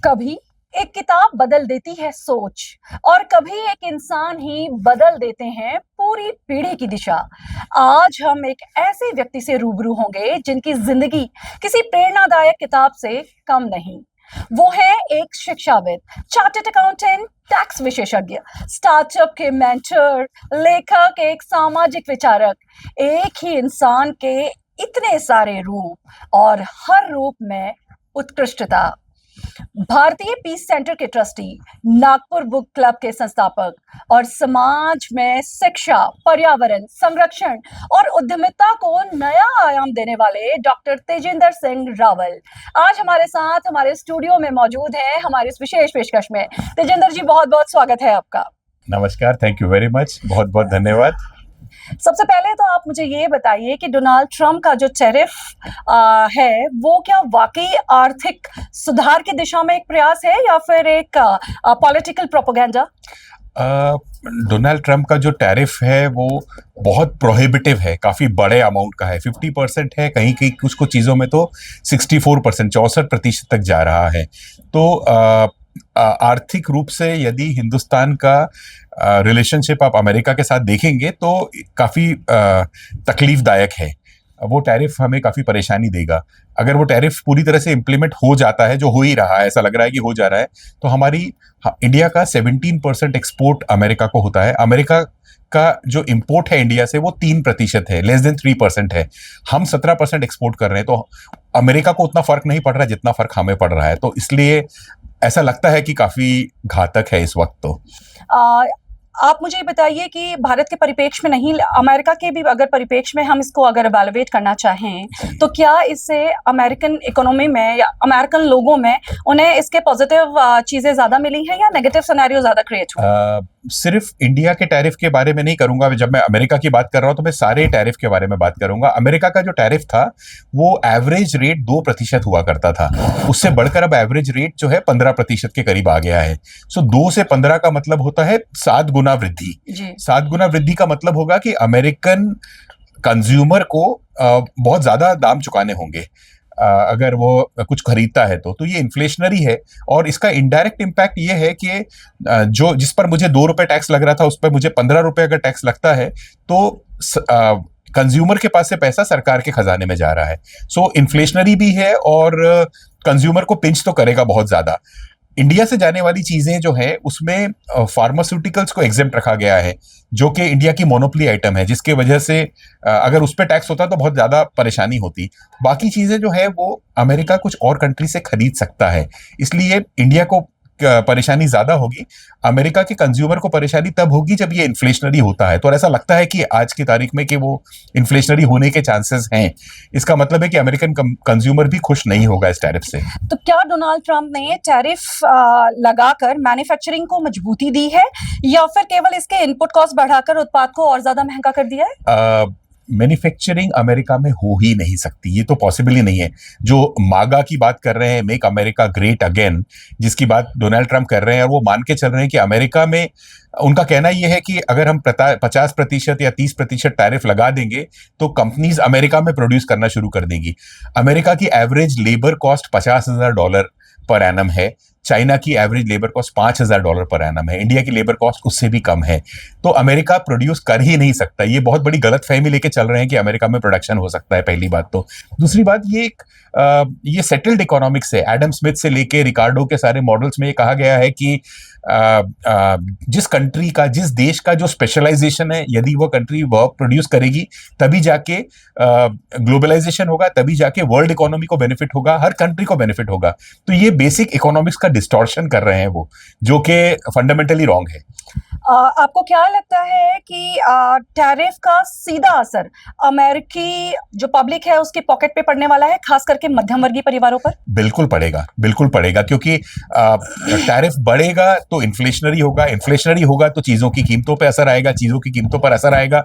कभी एक किताब बदल देती है सोच और कभी एक इंसान ही बदल देते हैं पूरी पीढ़ी की दिशा। आज हम एक ऐसे व्यक्ति से रूबरू होंगे जिनकी जिंदगी किसी प्रेरणादायक किताब से कम नहीं। वो है एक शिक्षाविद, चार्टर्ड अकाउंटेंट, टैक्स विशेषज्ञ, स्टार्टअप के मेंटर, लेखक, एक सामाजिक विचारक। एक ही इंसान के इतने सारे रूप और हर रूप में उत्कृष्टता। भारतीय पीस सेंटर के ट्रस्टी, नागपुर बुक क्लब के संस्थापक और समाज में शिक्षा, पर्यावरण संरक्षण और उद्यमिता को नया आयाम देने वाले डॉक्टर तेजिंदर सिंह रावल आज हमारे साथ हमारे स्टूडियो में मौजूद हैं हमारी इस विशेष पेशकश में। तेजिंदर जी, बहुत बहुत स्वागत है आपका। नमस्कार, थैंक यू वेरी मच, बहुत बहुत धन्यवाद। सबसे पहले तो आप मुझे ये बताइए कि डोनाल्ड ट्रंप का जो टैरिफ है वो क्या वाकई आर्थिक सुधार की दिशा में एक प्रयास है या फिर एक पॉलिटिकल प्रोपेगेंडा? डोनाल्ड ट्रंप का जो टैरिफ है वो बहुत प्रोहिबिटिव है, काफी बड़े अमाउंट का है। 50% है, कहीं कहीं कुछ कुछ चीजों में तो 64%, 64% तक जा रहा है। तो आर्थिक रूप से यदि हिंदुस्तान का रिलेशनशिप आप अमेरिका के साथ देखेंगे तो काफी तकलीफदायक है। वो टैरिफ हमें काफी परेशानी देगा। अगर वो टैरिफ पूरी तरह से इम्प्लीमेंट हो जाता है, जो हो ही रहा है, ऐसा लग रहा है कि हो जा रहा है, तो हमारी इंडिया का 17% एक्सपोर्ट अमेरिका को होता है। अमेरिका का जो इंपोर्ट है इंडिया से वो 3% है, लेस देन 3% है। हम 17% एक्सपोर्ट कर रहे हैं, तो अमेरिका को उतना फर्क नहीं पड़ रहा जितना फर्क हमें पड़ रहा है। तो इसलिए ऐसा लगता है कि काफी घातक है इस वक्त। तो आप मुझे बताइए कि भारत के परिप्रेक्ष्य में नहीं, अमेरिका के भी अगर परिप्रेक्ष्य में हम इसको अगर इवैल्यूएट करना चाहें तो क्या इससे अमेरिकन इकोनॉमी में या अमेरिकन लोगों में उन्हें इसके पॉजिटिव चीजें ज्यादा मिली हैं या नेगेटिव सिनेरियो ज्यादा क्रिएट हुआ? सिर्फ इंडिया के टैरिफ के बारे में नहीं करूंगा। जब मैं अमेरिका की बात कर रहा हूं तो मैं सारे टैरिफ के बारे में बात करूंगा। अमेरिका का जो टैरिफ था वो एवरेज रेट 2% हुआ करता था, उससे बढ़कर अब एवरेज रेट जो है 15% के करीब आ गया है। सो 2 से 15 का मतलब होता है 7 गुना वृद्धि। 7 गुना वृद्धि का मतलब होगा कि अमेरिकन कंज्यूमर को बहुत ज्यादा दाम चुकाने होंगे अगर वो कुछ खरीदता है। तो ये इन्फ्लेशनरी है। और इसका इनडायरेक्ट इम्पैक्ट ये है कि जो जिस पर मुझे 2 रुपए टैक्स लग रहा था उस पर मुझे 15 रुपए अगर टैक्स लगता है तो कंज्यूमर के पास से पैसा सरकार के खजाने में जा रहा है। सो इन्फ्लेशनरी भी है और कंज्यूमर को पिंच तो करेगा बहुत ज्यादा। इंडिया से जाने वाली चीजें जो है उसमें फार्मास्यूटिकल्स को एग्जेम्प्ट रखा गया है, जो कि इंडिया की मोनोपोली आइटम है, जिसके वजह से अगर उस पर टैक्स होता तो बहुत ज्यादा परेशानी होती। बाकी चीजें जो है वो अमेरिका कुछ और कंट्री से खरीद सकता है, इसलिए इंडिया को परेशानी ज्यादा होगी। अमेरिका के कंज्यूमर को परेशानी तब होगी जब ये इन्फ्लेशनरी होता है। तो ऐसा लगता है कि आज की तारीख में कि वो इन्फ्लेशनरी होने के चांसेस हैं। इसका मतलब है कि अमेरिकन कंज्यूमर भी खुश नहीं होगा इस टैरिफ से। तो क्या डोनाल्ड ट्रंप ने टैरिफ लगाकर मैन्युफैक्चरिंग को मजबूती दी है या फिर केवल इसके इनपुट कॉस्ट बढ़ाकर उत्पाद को और ज्यादा महंगा कर दिया है? मैन्युफैक्चरिंग अमेरिका में हो ही नहीं सकती, ये तो पॉसिबल ही नहीं है। जो मागा की बात कर रहे हैं, मेक अमेरिका ग्रेट अगेन, जिसकी बात डोनाल्ड ट्रंप कर रहे हैं और वो मान के चल रहे हैं कि अमेरिका में, उनका कहना यह है कि अगर हम 50% या 30% टैरिफ लगा देंगे तो कंपनीज अमेरिका में प्रोड्यूस करना शुरू कर देंगी। अमेरिका की average labour cost $50,000 per annum है। चाइना की average labour cost $5,000 per annum है। इंडिया की लेबर कॉस्ट उससे भी कम है। तो अमेरिका प्रोड्यूस कर ही नहीं सकता। ये बहुत बड़ी गलतफहमी लेके चल रहे हैं कि अमेरिका में प्रोडक्शन हो सकता है, पहली बात। तो दूसरी बात, ये सेटल्ड इकोनॉमिक्स है। एडम स्मिथ से लेके रिकार्डो के सारे मॉडल्स में ये कहा गया है कि जिस कंट्री का, जिस देश का जो स्पेशलाइजेशन है, यदि वो कंट्री वह प्रोड्यूस करेगी तभी जाके ग्लोबलाइजेशन होगा, तभी जाके वर्ल्ड इकोनॉमी को बेनिफिट होगा, हर कंट्री को बेनिफिट होगा। तो ये बेसिक इकोनॉमिक्स का डिस्टॉर्शन कर रहे हैं वो, जो कि फंडामेंटली रॉन्ग है। आपको क्या लगता है कि टैरिफ का सीधा असर अमेरिकी जो पब्लिक है उसके पॉकेट पे पड़ने वाला है, खास करके मध्यम वर्गीय परिवारों पर? बिल्कुल पड़ेगा, बिल्कुल पड़ेगा, क्योंकि टैरिफ बढ़ेगा तो इन्फ्लेशनरी होगा, इन्फ्लेशनरी होगा तो चीजों की कीमतों पर असर आएगा, चीजों की कीमतों पर असर आएगा।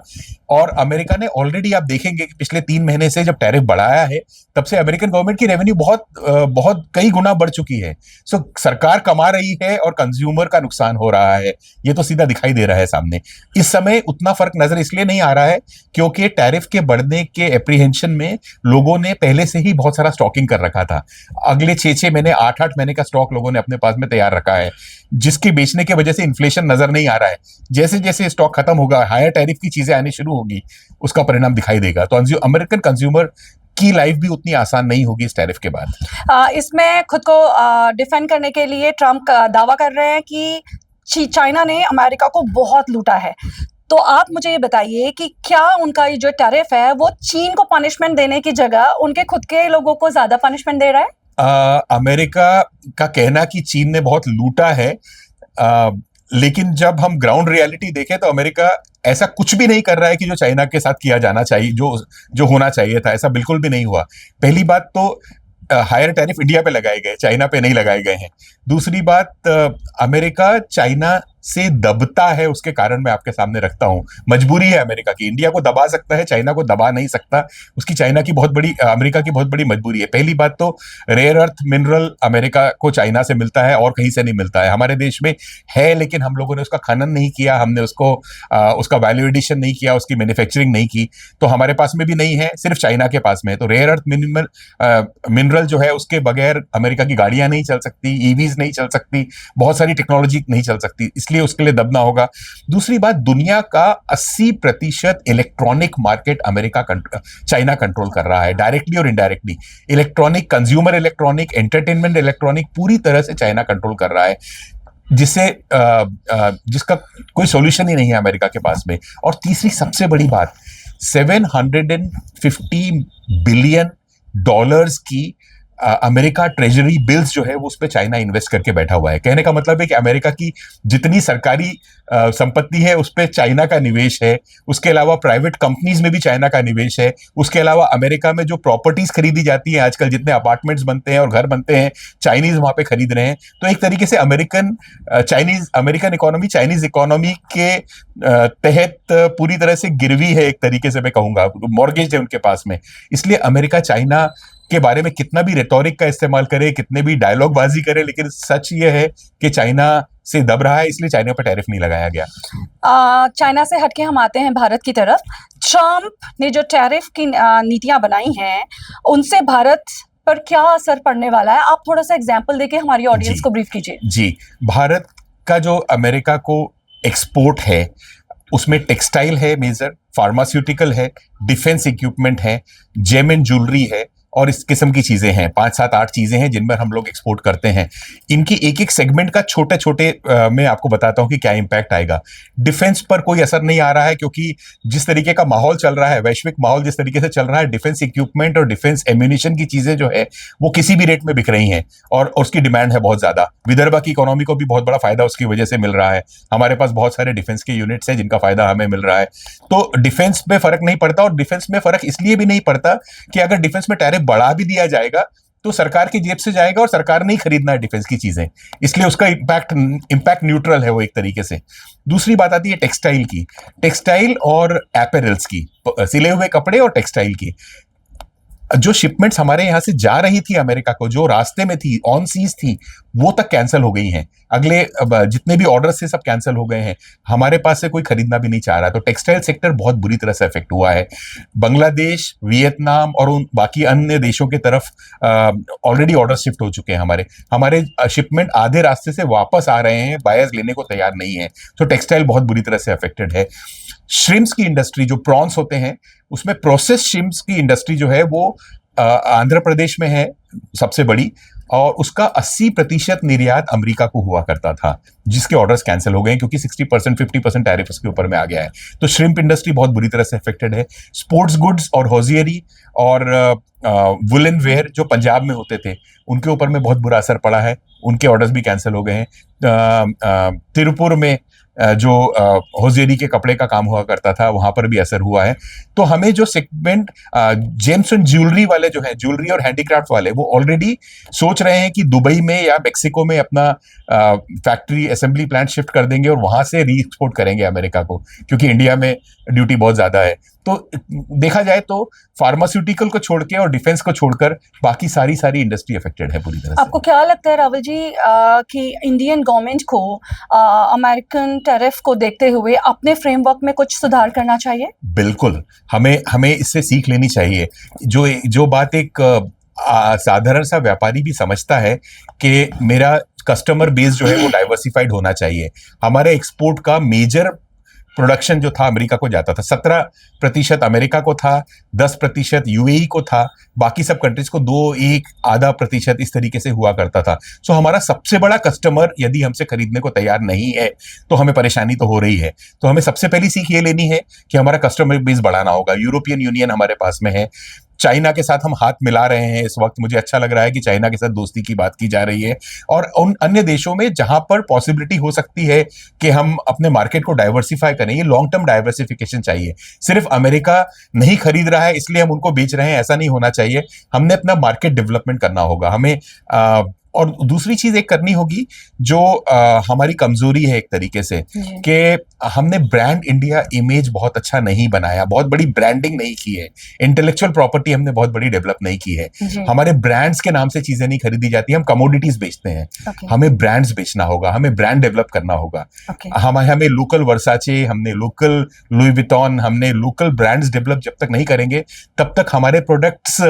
और अमेरिका ने ऑलरेडी, आप देखेंगे कि पिछले 3 महीने से जब टैरिफ बढ़ाया है तब से अमेरिकन गवर्नमेंट की रेवेन्यू बहुत कई गुना बढ़ चुकी है। सो सरकार कमा रही है और कंज्यूमर का नुकसान हो रहा है। ये तो सीधा दिखाई दे रहा है सामने। इस समय उतना फर्क नजर इसलिए नहीं आ रहा है क्योंकि टैरिफ के बढ़ने के एप्रीहेंशन में लोगों ने पहले से ही बहुत सारा स्टॉकिंग कर रखा था। अगले 6-6 महीने 8-8 महीने का स्टॉक लोगों ने अपने पास में तैयार रखा है, जिसकी बेचने की वजह से इन्फ्लेशन नजर नहीं आ रहा है। जैसे जैसे स्टॉक खत्म होगा, हायर टैरिफ की चीजें आनी शुरू होगी, उसका परिणाम दिखाई देगा। तो अमेरिकन कंज्यूमर की लाइफ भी उतनी आसान नहीं होगी इस टैरिफ के बाद। इसमें खुद को डिफेंड करने के लिए ट्रम्प दावा कर रहे हैं कि चाइना ने अमेरिका को बहुत लूटा है। तो आप मुझे ये बताइए कि क्या उनका ये जो टैरिफ है वो चीन को पनिशमेंट देने की जगह उनके खुद के लोगों को ज्यादा पनिशमेंट दे रहा है? अमेरिका का कहना कि चीन ने बहुत लूटा है, लेकिन जब हम ग्राउंड रियलिटी देखें तो अमेरिका ऐसा कुछ भी नहीं कर रहा है कि जो चाइना के साथ किया जाना चाहिए, जो होना चाहिए था, ऐसा बिल्कुल भी नहीं हुआ। पहली बात तो हायर टैरिफ इंडिया पे लगाए गए, चाइना पे नहीं लगाए गए हैं। दूसरी बात, अमेरिका चाइना से दबता है, उसके कारण मैं आपके सामने रखता हूं। मजबूरी है अमेरिका की, इंडिया को दबा सकता है, चाइना को दबा नहीं सकता। उसकी चाइना की बहुत बड़ी, अमेरिका की बहुत बड़ी मजबूरी है। पहली बात तो रेयर अर्थ मिनरल अमेरिका को चाइना से मिलता है और कहीं से नहीं मिलता है। हमारे देश में है, लेकिन हम लोगों ने उसका खनन नहीं किया, हमने उसका वैल्यू एडिशन नहीं किया, उसकी मैन्युफैक्चरिंग नहीं की, तो हमारे पास में भी नहीं है, सिर्फ चाइना के पास में है। तो रेयर अर्थ मिनरल जो है, उसके बगैर अमेरिका की गाड़ियां नहीं चल सकती, ईवीज नहीं चल सकती, बहुत सारी टेक्नोलॉजी नहीं चल सकती, इसलिए उसके लिए दबना होगा। दूसरी बात, दुनिया का 80% इलेक्ट्रॉनिक मार्केट चाइना कंट्रोल कर रहा है, डायरेक्टली और indirectly. Electronic, consumer electronic, entertainment electronic पूरी तरह से चाइना कंट्रोल कर रहा है, जिसका कोई सॉल्यूशन ही नहीं है अमेरिका के पास में। और तीसरी सबसे बड़ी बात, $750 बिलियन की अमेरिका ट्रेजरी बिल्स जो है वो उस पर चाइना इन्वेस्ट करके बैठा हुआ है। कहने का मतलब है कि अमेरिका की जितनी सरकारी संपत्ति है उस पर चाइना का निवेश है, उसके अलावा प्राइवेट कंपनीज में भी चाइना का निवेश है, उसके अलावा अमेरिका में जो प्रॉपर्टीज खरीदी जाती है आजकल, जितने अपार्टमेंट्स बनते हैं और घर बनते हैं, चाइनीज वहां पे खरीद रहे हैं। तो एक तरीके से अमेरिकन इकोनॉमी चाइनीज इकोनॉमी के तहत पूरी तरह से गिरवी है, एक तरीके से मैं कहूंगा, मॉर्गेज है उनके पास में। इसलिए अमेरिका चाइना के बारे में कितना भी रेटोरिक का इस्तेमाल करे, कितने भी डायलॉग बाजी करे, लेकिन सच ये है कि चाइना से दब रहा है, इसलिए चाइना पर टैरिफ नहीं लगाया गया। चाइना से हटके हम आते हैं भारत की तरफ। ट्रम्प ने जो टैरिफ की नीतियां बनाई हैं, उनसे भारत पर क्या असर पड़ने वाला है? आप थोड़ा सा एग्जाम्पल देके हमारी ऑडियंस को ब्रीफ कीजिए। जी, भारत का जो अमेरिका को एक्सपोर्ट है उसमें टेक्सटाइल है मेजर, फार्मास्यूटिकल है, डिफेंस इक्विपमेंट है, जेम एंड ज्वेलरी है, और इस किस्म की चीजें हैं। 5-7-8 चीजें हैं जिन पर हम लोग एक्सपोर्ट करते हैं। इनकी एक एक सेगमेंट का छोटे छोटे मैं आपको बताता हूं कि क्या इंपैक्ट आएगा। डिफेंस पर कोई असर नहीं आ रहा है, क्योंकि जिस तरीके का माहौल चल रहा है, वैश्विक माहौल जिस तरीके से चल रहा है, डिफेंस इक्विपमेंट और डिफेंस एम्यूनिशन की चीजें जो है वो किसी भी रेट में बिक रही हैं, और उसकी डिमांड है बहुत ज्यादा। विदर्भ की इकोनॉमी को भी बहुत बड़ा फायदा उसकी वजह से मिल रहा है। हमारे पास बहुत सारे डिफेंस के यूनिट्स हैं जिनका फायदा हमें मिल रहा है। तो डिफेंस में फर्क नहीं पड़ता, और डिफेंस में फर्क इसलिए भी नहीं पड़ता कि अगर डिफेंस में टैरिफ बढ़ा भी दिया जाएगा तो सरकार की जेब से जाएगा, और सरकार नहीं खरीदना है डिफेंस की चीजें, इसलिए उसका इंपैक्ट न्यूट्रल है वो एक तरीके से। दूसरी बात आती है टेक्सटाइल की, टेक्सटाइल और एपेरल्स की, सिले हुए कपड़े और टेक्सटाइल की। जो शिपमेंट्स हमारे यहां से जा रही थी अमेरिका को, जो रास्ते में थी, ऑन सीज थी, वो तक कैंसिल हो गई हैं। अगले जितने भी ऑर्डर्स थे सब कैंसिल हो गए हैं। हमारे पास से कोई खरीदना भी नहीं चाह रहा। तो टेक्सटाइल सेक्टर बहुत बुरी तरह से अफेक्ट हुआ है। बांग्लादेश, वियतनाम और उन बाकी अन्य देशों की तरफ ऑलरेडी ऑर्डर शिफ्ट हो चुके हैं। हमारे शिपमेंट आधे रास्ते से वापस आ रहे हैं, बायर्स लेने को तैयार नहीं है। तो टेक्सटाइल बहुत बुरी तरह से अफेक्टेड है। श्रिम्स की इंडस्ट्री, जो प्रॉन्स होते हैं, उसमें प्रोसेस श्रिम्स की इंडस्ट्री जो है वो आंध्र प्रदेश में है सबसे बड़ी, और उसका 80% निर्यात अमेरिका को हुआ करता था, जिसके ऑर्डर्स कैंसिल हो गए क्योंकि 60% 50% टैरिफ उसके ऊपर में आ गया है। तो श्रिम्प इंडस्ट्री बहुत बुरी तरह से अफेक्टेड है। स्पोर्ट्स गुड्स और हॉजियरी और वुलन वेयर जो पंजाब में होते थे, उनके ऊपर में बहुत बुरा असर पड़ा है, उनके ऑर्डर्स भी कैंसिल हो गए हैं। तिरुपुर में जो होजियरी के कपड़े का काम हुआ करता था, वहां पर भी असर हुआ है। तो हमें जो सेगमेंट जेम्स एंड ज्वेलरी वाले जो है, ज्वेलरी और हैंडीक्राफ्ट वाले, वो ऑलरेडी सोच रहे हैं कि दुबई में या मेक्सिको में अपना फैक्ट्री असेंबली प्लांट शिफ्ट कर देंगे और वहां से री एक्सपोर्ट करेंगे अमेरिका को, क्योंकि इंडिया में ड्यूटी बहुत ज्यादा है। तो देखा जाए तो फार्मास्यूटिकल को छोड़ के और डिफेंस को छोड़कर बाकी सारी इंडस्ट्री अफेक्टेड है पूरी तरह से। आपको क्या लगता है राहुल जी कि इंडियन गवर्नमेंट को अमेरिकन टैरिफ को देखते हुए अपने फ्रेमवर्क में कुछ सुधार करना चाहिए? बिल्कुल, हमें इससे सीख लेनी चाहिए। जो बात एक साधारण सा व्यापारी भी समझता है कि मेरा कस्टमर बेस जो है वो डाइवर्सिफाइड होना चाहिए। हमारे एक्सपोर्ट का मेजर प्रोडक्शन जो था अमेरिका को जाता था, 17% अमेरिका को था, 10% यूएई को था, बाकी सब कंट्रीज को 2-1-0.5% इस तरीके से हुआ करता था। सो हमारा सबसे बड़ा कस्टमर यदि हमसे खरीदने को तैयार नहीं है तो हमें परेशानी तो हो रही है। तो हमें सबसे पहली सीख ये लेनी है कि हमारा कस्टमर बेस बढ़ाना होगा। यूरोपियन यूनियन हमारे पास में है, चाइना के साथ हम हाथ मिला रहे हैं इस वक्त। मुझे अच्छा लग रहा है कि चाइना के साथ दोस्ती की बात की जा रही है, और उन अन्य देशों में जहां पर पॉसिबिलिटी हो सकती है कि हम अपने मार्केट को डाइवर्सिफाई करें। ये लॉन्ग टर्म डाइवर्सिफिकेशन चाहिए। सिर्फ अमेरिका नहीं खरीद रहा है इसलिए हम उनको बेच रहे हैं, ऐसा नहीं होना चाहिए। हमने अपना मार्केट डेवलपमेंट करना होगा हमें। और दूसरी चीज एक करनी होगी जो हमारी कमजोरी है एक तरीके से, कि हमने ब्रांड इंडिया इमेज बहुत अच्छा नहीं बनाया, बहुत बड़ी ब्रांडिंग नहीं की है, इंटेलेक्चुअल प्रॉपर्टी हमने बहुत बड़ी डेवलप नहीं की है। हमारे ब्रांड्स के नाम से चीजें नहीं खरीदी जाती, हम कमोडिटीज बेचते हैं। हमें ब्रांड्स बेचना होगा, हमें ब्रांड डेवलप करना होगा। हमें लोकल वर्साचे, हमने लोकल लुई विटॉन, हमने लोकल ब्रांड्स डेवलप जब तक नहीं करेंगे तब तक हमारे प्रोडक्ट्स,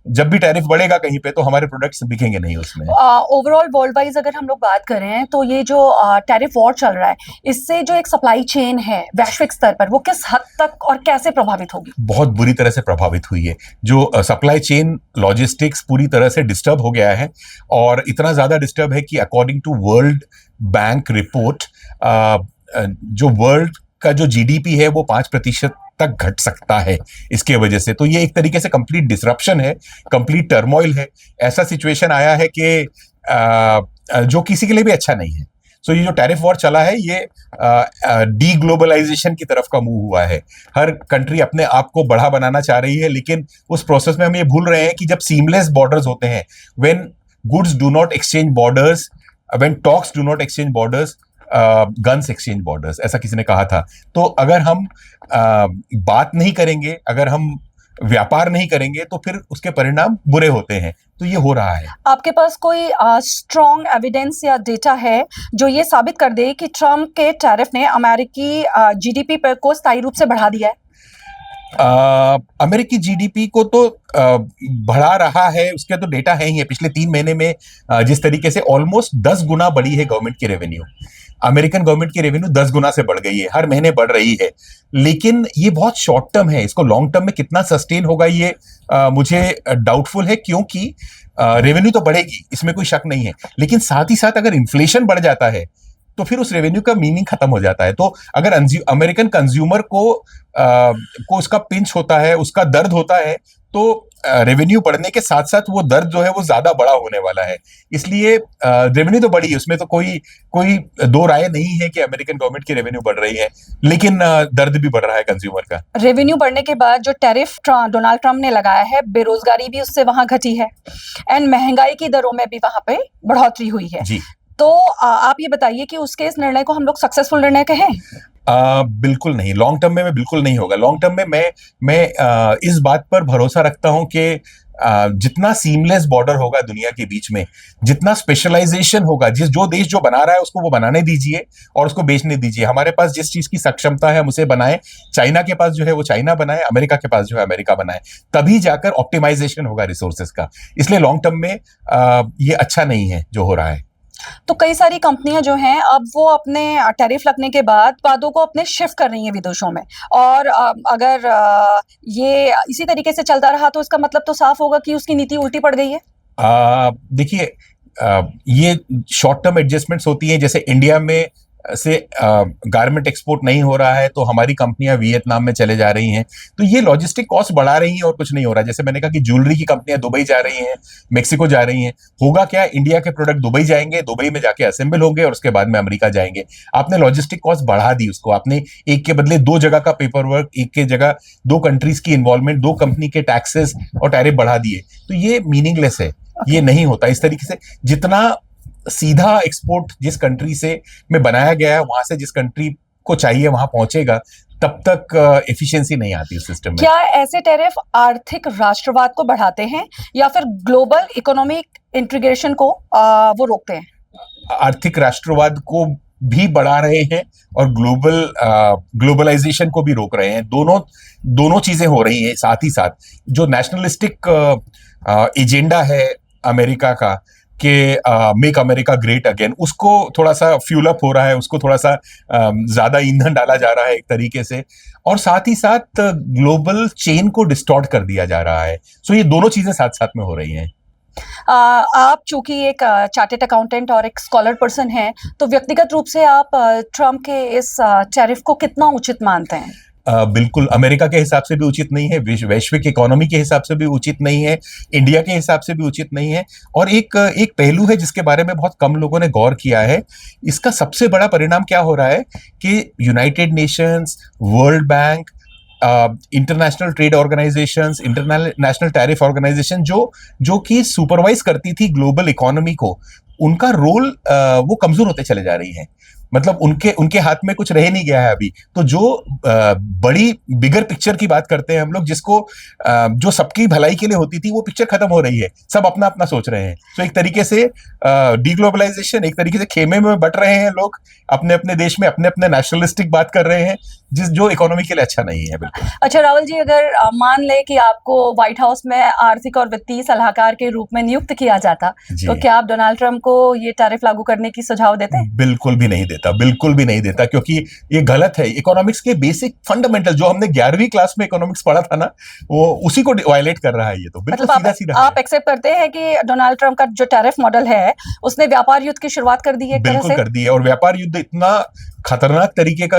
जब भी टैरिफ बढ़ेगा कहीं पे तो हमारे प्रोडक्ट्स बिकेंगे नहीं उसमें। ओवरऑल वर्ल्ड वाइज अगर हम लोग बात करें तो ये जो टैरिफ वॉर चल रहा है, इससे जो एक सप्लाई चेन है वैश्विक स्तर पर, वो किस हद तक और कैसे प्रभावित होगी? बहुत बुरी तरह से प्रभावित हुई है। जो सप्लाई चेन लॉजिस्टिक्स पूरी तरह से डिस्टर्ब हो गया है, और इतना ज्यादा डिस्टर्ब है कि according to World Bank report जो वर्ल्ड का जो जीडीपी है वो 5% तक घट सकता है इसके वजह से। तो ये एक तरीके से कंप्लीट डिसरप्शन है, कंप्लीट टर्मोइल है। ऐसा सिचुएशन आया है कि जो किसी के लिए भी अच्छा नहीं है। सो ये जो टैरिफ वॉर चला है ये डी ग्लोबलाइजेशन की तरफ का मूव हुआ है। हर कंट्री अपने आप को बड़ा बनाना चाह रही है, लेकिन उस प्रोसेस में हम ये भूल रहे हैं कि जब सीमलेस बॉर्डर्स होते हैं, when goods do not exchange borders, when talks do not exchange borders, guns exchange borders, ऐसा किसी ने कहा था। तो अगर हम बात नहीं करेंगे, अगर हम व्यापार नहीं करेंगे तो फिर उसके परिणाम बुरे होते हैं। तो ये हो रहा है। आपके पास कोई स्ट्रॉन्ग एविडेंस या डेटा है जो ये साबित कर दे कि ट्रम्प के टैरिफ ने अमेरिकी जीडीपी पर को स्थायी रूप से बढ़ा दिया है? अमेरिकी जीडीपी को तो बढ़ा रहा है, उसके तो डेटा है ही है। पिछले 3 महीने में जिस तरीके से ऑलमोस्ट 10 गुना बढ़ी है गवर्नमेंट की रेवेन्यू, अमेरिकन गवर्नमेंट की रेवेन्यू 10 गुना से बढ़ गई है, हर महीने बढ़ रही है। लेकिन ये बहुत शॉर्ट टर्म है, इसको लॉन्ग टर्म में कितना सस्टेन होगा ये मुझे डाउटफुल है, क्योंकि रेवेन्यू तो बढ़ेगी, इसमें कोई शक नहीं है, लेकिन साथ ही साथ अगर इन्फ्लेशन बढ़ जाता है तो फिर उस रेवेन्यू का मीनिंग खत्म हो जाता है। तो अगर अमेरिकन कंज्यूमर को उसका पिंच होता है, उसका दर्द होता है, तो रेवेन्यू बढ़ने के साथ साथ वो दर्द जो है वो ज्यादा बड़ा होने वाला है। इसलिए रेवेन्यू तो बढ़ी है, उसमें तो कोई दो राय नहीं है कि अमेरिकन गवर्नमेंट की रेवेन्यू बढ़ रही है, लेकिन दर्द भी बढ़ रहा है कंज्यूमर का। रेवेन्यू बढ़ने के बाद जो टैरिफ डोनाल्ड ट्रम्प ने लगाया है, बेरोजगारी भी उससे वहां घटी है, एंड महंगाई की दरों में भी वहां पे बढ़ोतरी हुई है। जी। तो आप ये बताइए कि उसके इस निर्णय को हम लोग सक्सेसफुल निर्णय कहें? बिल्कुल नहीं, लॉन्ग टर्म में बिल्कुल नहीं होगा। लॉन्ग टर्म में मैं इस बात पर भरोसा रखता हूं कि जितना सीमलेस बॉर्डर होगा दुनिया के बीच में, जितना स्पेशलाइजेशन होगा, जो देश जो बना रहा है उसको वो बनाने दीजिए और उसको बेचने दीजिए। हमारे पास जिस चीज की सक्षमता है हम उसे बनाएं, चाइना के पास जो है वो चाइना बनाए, अमेरिका के पास जो है अमेरिका बनाए, तभी जाकर ऑप्टिमाइजेशन होगा रिसोर्सेज का। इसलिए लॉन्ग टर्म में ये अच्छा नहीं है जो हो रहा है। तो कई सारी कंपनियां जो हैं अब वो अपने टैरिफ लगने के बाद उत्पादों को अपने शिफ्ट कर रही हैं विदेशों में, और अगर ये इसी तरीके से चलता रहा तो इसका मतलब तो साफ होगा कि उसकी नीति उल्टी पड़ गई है। देखिए, ये शॉर्ट टर्म एडजस्टमेंट्स होती हैं। जैसे इंडिया में से गारमेंट एक्सपोर्ट नहीं हो रहा है तो हमारी कंपनियां वियतनाम में चले जा रही हैं, तो ये लॉजिस्टिक कॉस्ट बढ़ा रही हैं और कुछ नहीं हो रहा है। जैसे मैंने कहा कि ज्वेलरी की कंपनियां दुबई जा रही हैं, मेक्सिको जा रही हैं। होगा क्या, इंडिया के प्रोडक्ट दुबई जाएंगे, दुबई में जाके असेंबल होंगे और उसके बाद में अमेरिका जाएंगे। आपने लॉजिस्टिक कॉस्ट बढ़ा दी उसको, आपने एक के बदले 2 जगह का पेपर वर्क, एक के जगह 2 कंट्रीज की इन्वॉल्वमेंट, 2 कंपनी के टैक्सेस और टैरिफ बढ़ा दिए। तो ये मीनिंगलेस है, ये नहीं होता इस तरीके से। जितना सीधा एक्सपोर्ट जिस कंट्री से में बनाया गया है, वहां से जिस कंट्री को चाहिए वहां पहुंचेगा, तब तक एफिशिएंसी नहीं आती उस सिस्टम में। क्या ऐसे टैरिफ आर्थिक राष्ट्रवाद को बढ़ाते हैं या फिर ग्लोबल इकोनॉमिक इंटीग्रेशन को वो रोकते हैं? आर्थिक राष्ट्रवाद को भी बढ़ा रहे हैं और ग्लोबलाइजेशन को भी रोक रहे हैं। दोनों चीजें हो रही हैं साथ ही साथ। जो नेशनलिस्टिक एजेंडा है अमेरिका का कि मेक अमेरिका ग्रेट अगेन, उसको थोड़ा सा फ्यूल अप हो रहा है, उसको थोड़ा सा ज्यादा ईंधन डाला जा रहा है एक तरीके से, और साथ ही साथ ग्लोबल चेन को डिस्टॉर्ट कर दिया जा रहा है। सो ये दोनों चीजें साथ साथ में हो रही हैं। आप चूंकि एक चार्टेड अकाउंटेंट और एक स्कॉलर पर्सन हैं, तो व्यक्तिगत रूप से आप ट्रम्प के इस टैरिफ को कितना उचित मानते हैं? बिल्कुल अमेरिका के हिसाब से भी उचित नहीं है, वैश्विक इकोनॉमी के हिसाब से भी उचित नहीं है, इंडिया के हिसाब से भी उचित नहीं है। और एक पहलू है जिसके बारे में बहुत कम लोगों ने गौर किया है। इसका सबसे बड़ा परिणाम क्या हो रहा है कि United Nations, World Bank, international trade organisations, international tariff organisation जो कि सुपरवाइज करती थी ग्लोबल इकोनॉमी को, उनका रोल वो कमजोर होते चले जा रही है। मतलब उनके हाथ में कुछ रह नहीं गया है अभी। तो जो बड़ी बिगर पिक्चर की बात करते हैं हम लोग, जिसको जो सबकी भलाई के लिए होती थी, वो पिक्चर खत्म हो रही है। सब अपना अपना सोच रहे हैं। तो एक तरीके से डीग्लोबलाइजेशन, एक तरीके से खेमे में बट रहे हैं लोग, अपने अपने देश में अपने अपने नेशनलिस्टिक बात कर रहे हैं, जो इकोनॉमी के लिए अच्छा नहीं है। बिल्कुल। अच्छा राहुल जी, अगर मान ले कि आपको व्हाइट हाउस में आर्थिक और वित्तीय सलाहकार के रूप में नियुक्त किया जाता, तो क्या आप डोनाल्ड ट्रम्प को ये टैरिफ लागू करने की सुझाव देते? बिल्कुल भी नहीं देता, बिल्कुल भी नहीं देता, क्योंकि ये गलत है। इकोनॉमिक्स के बेसिक फंडामेंटल जो हमने 11वीं क्लास में इकोनॉमिक्स पढ़ा था ना, वो उसी को वायलेट कर रहा है ये। तो बिल्कुल मतलब सीधा आप एक्सेप्ट करते हैं कि डोनाल्ड ट्रम्प का जो टैरिफ मॉडल है, उसने व्यापार युद्ध की शुरुआत कर दी है? बिल्कुल कर दी है, और व्यापार युद्ध इतना खतरनाक तरीके का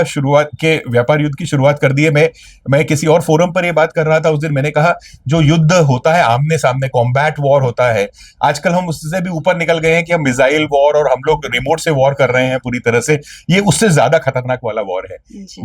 व्यापार युद्ध की शुरुआत कर दी है। मैं किसी और फोरम पर ये बात कर रहा था उस दिन। मैंने कहा जो युद्ध होता है आमने सामने, कॉम्बैट वॉर होता है, आजकल हम उससे भी ऊपर निकल गए हैं कि हम मिसाइल वॉर और हम लोग रिमोट से वॉर कर रहे हैं पूरी तरह से। ये उससे ज्यादा खतरनाक वाला वॉर है।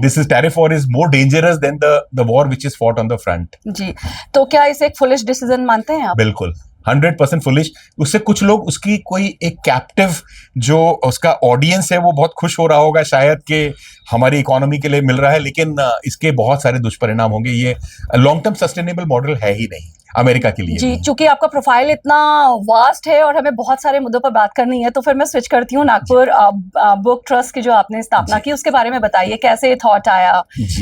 This is tariff war is more dangerous than the war which is fought on the front. जी, तो क्या इसे एक फुलिश डिसीजन मानते हैं आप? बिल्कुल 100% फुलिश। उससे कुछ लोग, उसकी कोई एक कैप्टिव जो उसका ऑडियंस है, वो बहुत खुश हो रहा होगा शायद कि हमारी इकोनॉमी के लिए मिल रहा है, लेकिन इसके बहुत सारे दुष्परिणाम होंगे। ये लॉन्ग टर्म सस्टेनेबल मॉडल है ही नहीं अमेरिका के लिए। जी, चूंकि आपका प्रोफाइल इतना वास्ट है और हमें बहुत सारे मुद्दों पर बात करनी है, तो फिर मैं स्विच करती हूँ। नागपुर बुक ट्रस्ट की जो आपने स्थापना की, उसके बारे में बताइए। कैसे थॉट आया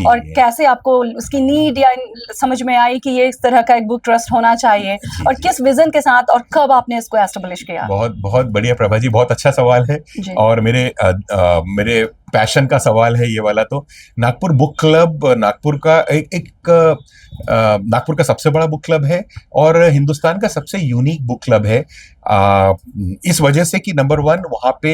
और कैसे आपको उसकी नीड या समझ में आई कि ये इस तरह का एक बुक ट्रस्ट होना चाहिए, और किस विजन के साथ और कब आपने इसको एस्टेब्लिश किया? बहुत बहुत बढ़िया प्रभा जी, बहुत अच्छा सवाल है और मेरे पैशन का सवाल है ये वाला। तो नागपुर बुक क्लब नागपुर का नागपुर का सबसे बड़ा बुक क्लब है और हिंदुस्तान का सबसे यूनिक बुक क्लब है। इस वजह से कि नंबर 1, वहां पे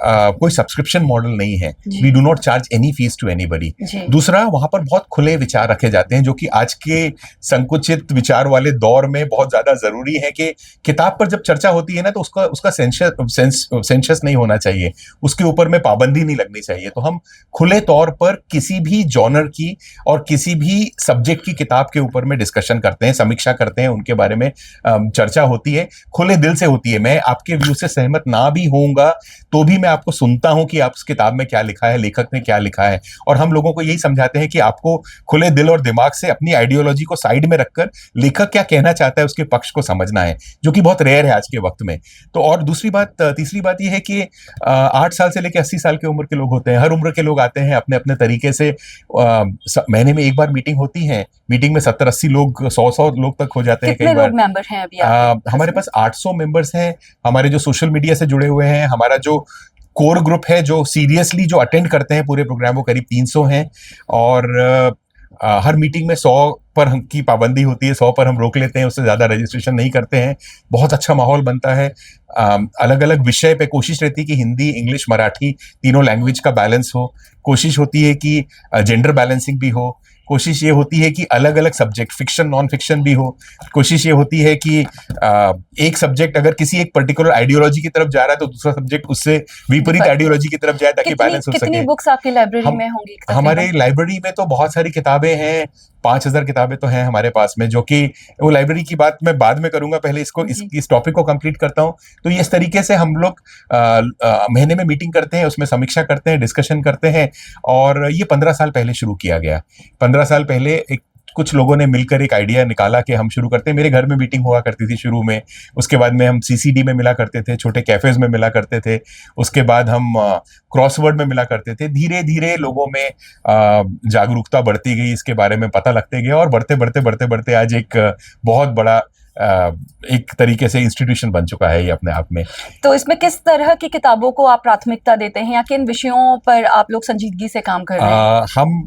कोई सब्सक्रिप्शन मॉडल नहीं है। We do not charge any fees to anybody. दूसरा, वहां पर बहुत खुले विचार रखे जाते हैं, जो कि आज के संकुचित विचार वाले दौर में बहुत ज्यादा जरूरी है। कि किताब पर जब चर्चा होती है ना, तो उसका सेंशस नहीं होना चाहिए, उसके ऊपर में पाबंदी नहीं लगनी चाहिए। तो हम खुले तौर पर किसी भी जॉनर की और किसी भी सब्जेक्ट की किताब के ऊपर में डिस्कशन करते हैं, समीक्षा करते हैं, उनके बारे में चर्चा होती है, खुले दिल से होती है। मैं आपके व्यू से सहमत ना भी होऊंगा तो भी मैं आपको सुनता हूं कि आप उस किताब में क्या लिखा है, लेखक ने क्या लिखा है। और हम लोगों को यही समझाते हैं कि आपको खुले दिल और दिमाग से अपनी आइडियोलॉजी को साइड में रखकर लेखक क्या कहना चाहता है उसके पक्ष को समझना है, जो कि बहुत रेयर है आज के वक्त में। तो और तीसरी बात यह है कि 8 साल से लेकर 80 साल की उम्र के लोग होते हैं, हर उम्र के लोग आते हैं अपने अपने तरीके से। महीने में एक बार मीटिंग होती है, मीटिंग में 70-80 लोग, 100 लोग तक हो जाते हैं। कितने लोग मेंबर हैं अभी? हमारे पास 800 मेंबर्स हैं। हमारे जो सोशल मीडिया से जुड़े हुए हैं, हमारा जो कोर ग्रुप है, जो सीरियसली जो अटेंड करते हैं पूरे प्रोग्राम, वो करीब 300 हैं। और हर मीटिंग में 100 पर की पाबंदी होती है, 100 पर हम रोक लेते हैं, उससे ज्यादा रजिस्ट्रेशन नहीं करते हैं। बहुत अच्छा माहौल बनता है। अलग अलग विषय पे कोशिश रहती है कि हिंदी, इंग्लिश, मराठी तीनों लैंग्वेज का बैलेंस हो। कोशिश होती है कि जेंडर बैलेंसिंग भी हो। कोशिश ये होती है कि अलग अलग सब्जेक्ट, फिक्शन नॉन फिक्शन भी हो। कोशिश ये होती है कि एक सब्जेक्ट अगर किसी एक पर्टिकुलर आइडियोलॉजी की तरफ जा रहा है तो दूसरा सब्जेक्ट उससे विपरीत आइडियोलॉजी की तरफ जाए ताकि बैलेंस हो कितनी सके। बुक्स आपकी लाइब्रेरी हम में होंगी हमारे तकरीबन? लाइब्रेरी में तो बहुत सारी किताबें हैं, 5,000 किताबें तो हैं हमारे पास में, जो कि वो लाइब्रेरी की बात मैं बाद में करूंगा, पहले जी। इस टॉपिक को कंप्लीट करता हूं। तो ये इस तरीके से हम लोग महीने में मीटिंग करते हैं, उसमें समीक्षा करते हैं, डिस्कशन करते हैं। और ये 15 साल पहले शुरू किया गया। 15 साल पहले एक कुछ लोगों ने मिलकर एक आइडिया निकाला कि हम शुरू करते हैं। मेरे घर में मीटिंग हुआ करती थी शुरू में, उसके बाद में हम सीसीडी में मिला करते थे, छोटे कैफेज में मिला करते थे, उसके बाद हम क्रॉसवर्ड में मिला करते थे। धीरे धीरे लोगों में जागरूकता बढ़ती गई, इसके बारे में पता लगते गया, और बढ़ते बढ़ते बढ़ते बढ़ते आज एक बहुत बड़ा एक तरीके से इंस्टीट्यूशन बन चुका है ये अपने आप में। तो इसमें किस तरह की किताबों को आप प्राथमिकता देते हैं, या किन विषयों पर आप लोग संजीदगी से काम कर रहे हैं? हम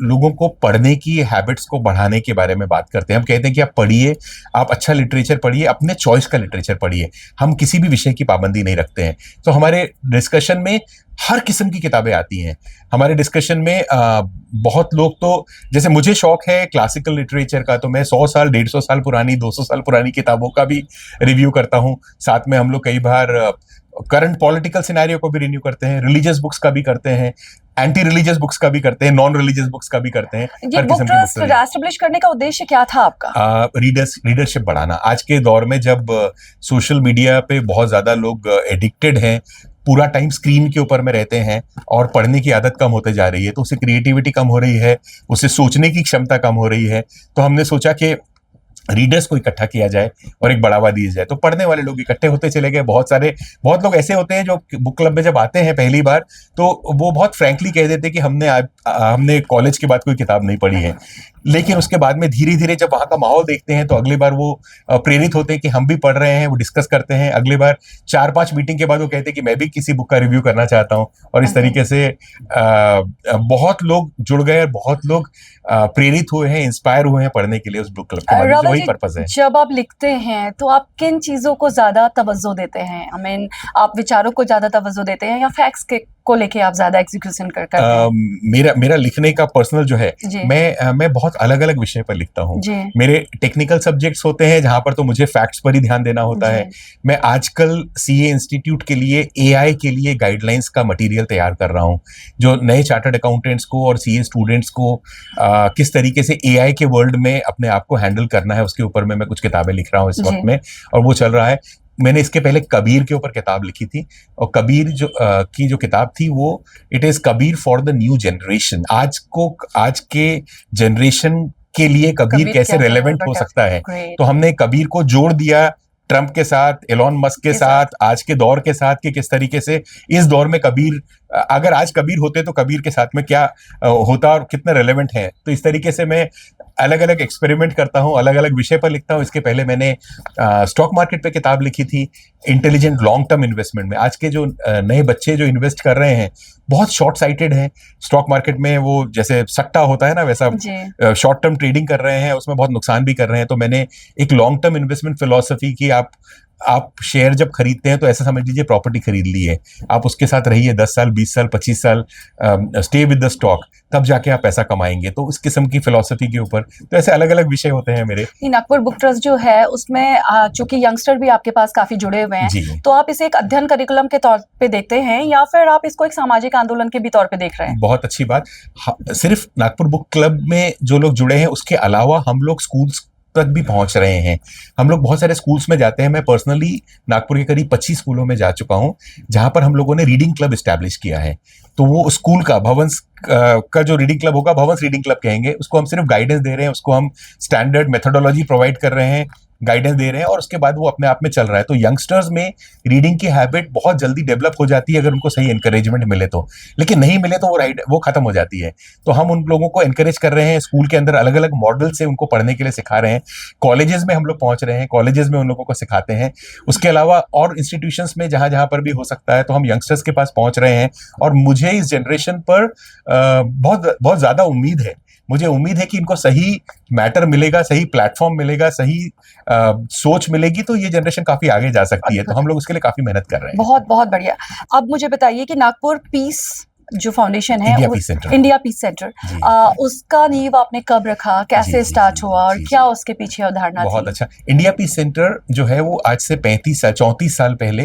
लोगों को पढ़ने की हैबिट्स को बढ़ाने के बारे में बात करते हैं। हम कहते हैं कि आप पढ़िए, आप अच्छा लिटरेचर पढ़िए, अपने चॉइस का लिटरेचर पढ़िए। हम किसी भी विषय की पाबंदी नहीं रखते हैं। तो हमारे डिस्कशन में हर किस्म की किताबें आती हैं। हमारे डिस्कशन में बहुत लोग तो, जैसे मुझे शौक है क्लासिकल लिटरेचर का, तो मैं 100 साल 150 साल पुरानी 200 साल पुरानी किताबों का भी रिव्यू करता हूँ। साथ में हम लोग कई बार करंट पॉलिटिकल सिनेरियो को भी रिव्यू करते हैं, रिलीजियस बुक्स का भी करते हैं, एंटी रिलीजियस बुक्स का भी करते हैं, नॉन रिलीजियस बुक्स का भी करते हैं। ये बुक ट्रस्ट एस्टेब्लिश करने का उद्देश्य क्या था आपका? रीडरशिप बढ़ाना। आज के दौर में जब सोशल मीडिया पे बहुत ज्यादा लोग एडिक्टेड हैं, पूरा टाइम स्क्रीन के ऊपर में रहते हैं, और पढ़ने की आदत कम होते जा रही है, तो उससे क्रिएटिविटी कम हो रही है, उससे सोचने की क्षमता कम हो रही है। तो हमने सोचा कि रीडर्स को इकट्ठा किया जाए और एक बढ़ावा दिया जाए। तो पढ़ने वाले लोग इकट्ठे होते चले गए। बहुत लोग ऐसे होते हैं जो बुक क्लब में जब आते हैं पहली बार, तो वो बहुत फ्रैंकली कह देते हैं कि हमने कॉलेज के बाद कोई किताब नहीं पढ़ी है। लेकिन उसके बाद में धीरे धीरे जब वहाँ का माहौल देखते हैं तो अगली बार वो प्रेरित होते हैं कि हम भी पढ़ रहे हैं, वो डिस्कस करते हैं। अगली बार 4-5 मीटिंग के बाद वो कहते हैं कि मैं भी किसी बुक का रिव्यू करना चाहता हूँ। और इस तरीके से बहुत लोग जुड़ गए और बहुत लोग प्रेरित हुए हैं, इंस्पायर हुए हैं पढ़ने के लिए उस बुक क्लब के माध्यम से। वही पर्पस है। जब आप लिखते हैं तो आप किन चीजों को ज्यादा तवज्जो देते हैं? आई मीन, आप विचारों को ज्यादा तवज्जो देते हैं या फैक्ट्स को लेके आप ज्यादा एग्जीक्यूशन करते हैं? मेरा लिखने का पर्सनल जो है, मैं बहुत अलग अलग विषय पर लिखता हूँ। मेरे टेक्निकल सब्जेक्ट्स होते हैं जहां पर तो मुझे फैक्ट्स पर ही ध्यान देना होता है। मैं आजकल सीए इंस्टीट्यूट के लिए एआई के लिए गाइडलाइंस का मटेरियल तैयार कर रहा हूँ, जो नए चार्टर्ड अकाउंटेंट्स को और सीए स्टूडेंट्स को किस तरीके से एआई के वर्ल्ड में अपने आप को हैंडल करना है, उसके ऊपर में मैं कुछ किताबें लिख रहा हूँ इस वक्त में, और वो चल रहा है। मैंने इसके पहले कबीर के ऊपर किताब लिखी थी, और कबीर की जो किताब थी वो it is Kabir for the new generation. आज के जनरेशन के लिए कबीर कैसे रेलेवेंट हो सकता है। तो हमने कबीर को जोड़ दिया ट्रंप के साथ, एलोन मस्क के साथ, आज के दौर के साथ, कि किस तरीके से इस दौर में कबीर, अगर आज कबीर होते तो कबीर के साथ में क्या होता और कितना रेलेवेंट है। तो इस तरीके से मैं अलग अलग एक्सपेरिमेंट करता हूँ, अलग अलग विषय पर लिखता हूँ। इसके पहले मैंने स्टॉक मार्केट पे किताब लिखी थी, इंटेलिजेंट लॉन्ग टर्म इन्वेस्टमेंट में। आज के जो नए बच्चे जो इन्वेस्ट कर रहे हैं बहुत शॉर्ट साइटेड हैं स्टॉक मार्केट में, वो जैसे सट्टा होता है ना, वैसा शॉर्ट टर्म ट्रेडिंग कर रहे हैं, उसमें बहुत नुकसान भी कर रहे हैं। तो मैंने एक लॉन्ग टर्म इन्वेस्टमेंट फिलॉसफी की, आप शेयर जब खरीदते हैं तो ऐसा समझ लीजिए प्रॉपर्टी खरीद ली है, आप उसके साथ रहिए 10 साल 20 साल 25 साल, स्टे विद द स्टॉक, तब जाके आप पैसा कमाएंगे। तो उस किस्म की फिलॉसफी के ऊपर तो ऐसे अलग अलग विषय होते हैं मेरे। नागपुर बुक ट्रस्ट जो है उसमें चूंकि यंगस्टर भी आपके पास काफी जुड़े हुए हैं, तो आप इसे एक अध्ययन करिकुलम के तौर पे देखते हैं या फिर आप इसको एक सामाजिक आंदोलन के भी तौर पे देख रहे हैं? बहुत अच्छी बात। सिर्फ नागपुर बुक क्लब में जो लोग जुड़े हैं, उसके अलावा हम लोग स्कूल्स तक भी पहुंच रहे हैं। हम लोग बहुत सारे स्कूल्स में जाते हैं। मैं पर्सनली नागपुर के करीब 25 स्कूलों में जा चुका हूं, जहां पर हम लोगों ने रीडिंग क्लब एस्टैब्लिश किया है। तो वो स्कूल का भवंस का जो रीडिंग क्लब होगा, भवंस रीडिंग क्लब कहेंगे उसको, हम सिर्फ गाइडेंस दे रहे हैं, उसको हम स्टैंडर्ड मेथोडोलॉजी प्रोवाइड कर रहे हैं, गाइडेंस दे रहे हैं, और उसके बाद वो अपने आप में चल रहा है। तो यंगस्टर्स में रीडिंग की हैबिट बहुत जल्दी डेवलप हो जाती है अगर उनको सही एनकरेजमेंट मिले तो, लेकिन नहीं मिले तो वो खत्म हो जाती है। तो हम उन लोगों को एनकरेज कर रहे हैं, स्कूल के अंदर अलग अलग मॉडल से उनको पढ़ने के लिए सिखा रहे हैं। कॉलेजेस में हम लोग पहुंच रहे हैं, कॉलेजेस में उन लोगों को सिखाते हैं। उसके अलावा और इंस्टीट्यूशंस में जहां जहां पर भी हो सकता है, तो हम यंगस्टर्स के पास पहुंच रहे हैं। और मुझे इस जनरेशन पर बहुत बहुत ज्यादा उम्मीद है। मुझे उम्मीद है कि इनको सही मैटर मिलेगा, सही प्लेटफॉर्म मिलेगा, सही सोच मिलेगी, तो ये जनरेशन काफी आगे जा सकती है। तो हम लोग उसके लिए काफी मेहनत कर रहे हैं। बहुत बहुत बढ़िया। अब मुझे बताइए कि नागपुर पीस जो फाउंडेशन है India peace centre. India peace centre, जी। उसका नींव आपने कब रखा, कैसे जी, स्टार्ट हुआ और जी, क्या उसके पीछे अवधारणा बहुत थी? अच्छा। इंडिया पीस सेंटर जो है वो आज से 34 साल पहले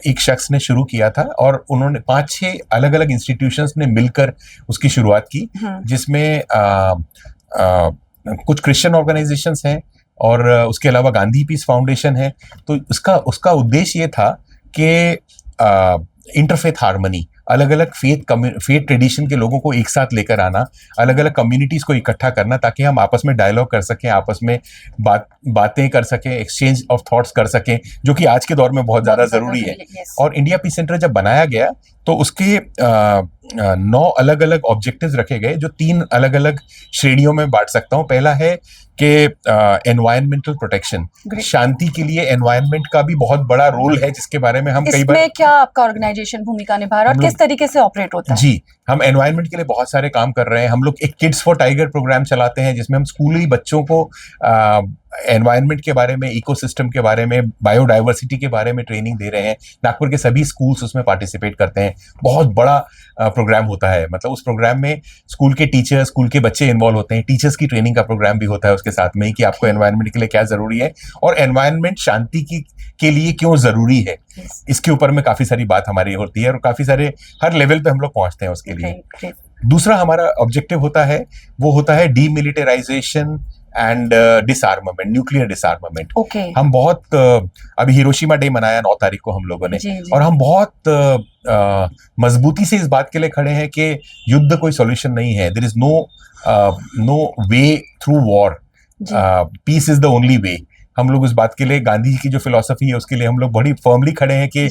एक शख्स ने शुरू किया था और उन्होंने 5-6 अलग अलग इंस्टीट्यूशंस ने मिलकर उसकी शुरुआत की, जिसमें कुछ क्रिश्चियन ऑर्गेनाइजेशंस हैं और उसके अलावा गांधी पीस फाउंडेशन है। तो उसका उद्देश्य ये था कि इंटरफेथ हार्मनी, अलग अलग फेथ ट्रेडिशन के लोगों को एक साथ लेकर आना, अलग अलग कम्युनिटीज को इकट्ठा करना, ताकि हम आपस में डायलॉग कर सकें, आपस में बातें कर सकें, एक्सचेंज ऑफ थॉट्स कर सकें, जो कि आज के दौर में बहुत ज्यादा जरूरी है। और इंडिया पीस सेंटर जब बनाया गया तो उसके 9 अलग अलग ऑब्जेक्टिव्स रखे गए, जो 3 अलग अलग श्रेणियों में बांट सकता हूँ। पहला है कि एनवायरमेंटल प्रोटेक्शन, शांति के लिए एनवायरनमेंट का भी बहुत बड़ा रोल है, जिसके बारे में हम कई बार। इसमें क्या आपका ऑर्गेनाइजेशन भूमिका निभा रहा है और किस तरीके से ऑपरेट होता है? जी, हम एनवायरनमेंट के लिए बहुत सारे काम कर रहे हैं। हम लोग एक किड्स फॉर टाइगर प्रोग्राम चलाते हैं, जिसमें हम स्कूली बच्चों को एनवायरनमेंट के बारे में, इकोसिस्टम के बारे में, बायोडाइवर्सिटी के बारे में ट्रेनिंग दे रहे हैं। नागपुर के सभी स्कूल्स उसमें पार्टिसिपेट करते हैं। बहुत बड़ा प्रोग्राम होता है, मतलब उस प्रोग्राम में स्कूल के टीचर, स्कूल के बच्चे इन्वॉल्व होते हैं। टीचर्स की ट्रेनिंग का प्रोग्राम भी होता है उसके साथ में, कि आपको एनवायरनमेंट के लिए क्या जरूरी है और एनवायरनमेंट शांति के लिए क्यों जरूरी है। इसके ऊपर में काफी सारी बात हमारी होती है और काफी सारे हर लेवल पे हम लोग पहुंचते हैं उसके लिए। दूसरा हमारा ऑब्जेक्टिव होता है, वो होता है डीमिलिटराइजेशन एंड डिसआर्मामेंट, न्यूक्लियर डिसआर्मामेंट। हम बहुत अभी हिरोशिमा डे मनाया 9 तारीख को हम लोगों ने, और हम बहुत मजबूती से इस बात के लिए खड़े हैं कि युद्ध कोई सॉल्यूशन नहीं है। There is no way through war, peace is the only way. हम लोग उस बात के लिए, गांधी जी की जो फिलॉसफी है उसके लिए हम लोग बड़ी फर्मली खड़े हैं कि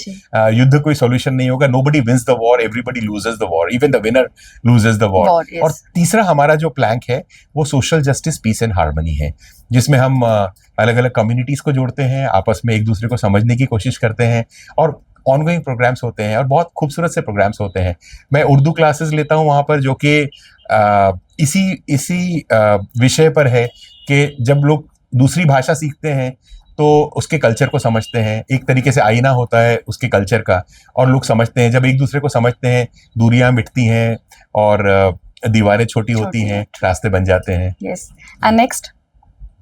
युद्ध कोई सॉल्यूशन नहीं होगा। Nobody wins the war, everybody loses the war, even the winner loses the war. और तीसरा हमारा जो प्लैंक है वो social justice, peace and harmony है, जिसमें हम अलग अलग कम्युनिटीज को जोड़ते हैं, आपस में एक दूसरे को समझने की कोशिश करते हैं, और ऑनगोइंग प्रोग्राम्स होते हैं और बहुत खूबसूरत से प्रोग्राम्स होते हैं। मैं उर्दू क्लासेस लेता हूँ वहाँ पर, जो कि इसी विषय पर है कि जब लोग दूसरी भाषा सीखते हैं तो उसके कल्चर को समझते हैं। एक तरीके से आईना होता है उसके कल्चर का, और लोग समझते हैं। जब एक दूसरे को समझते हैं, दूरियां मिटती हैं और दीवारें छोटी होती हैं, रास्ते बन जाते हैं। यस। एंड नेक्स्ट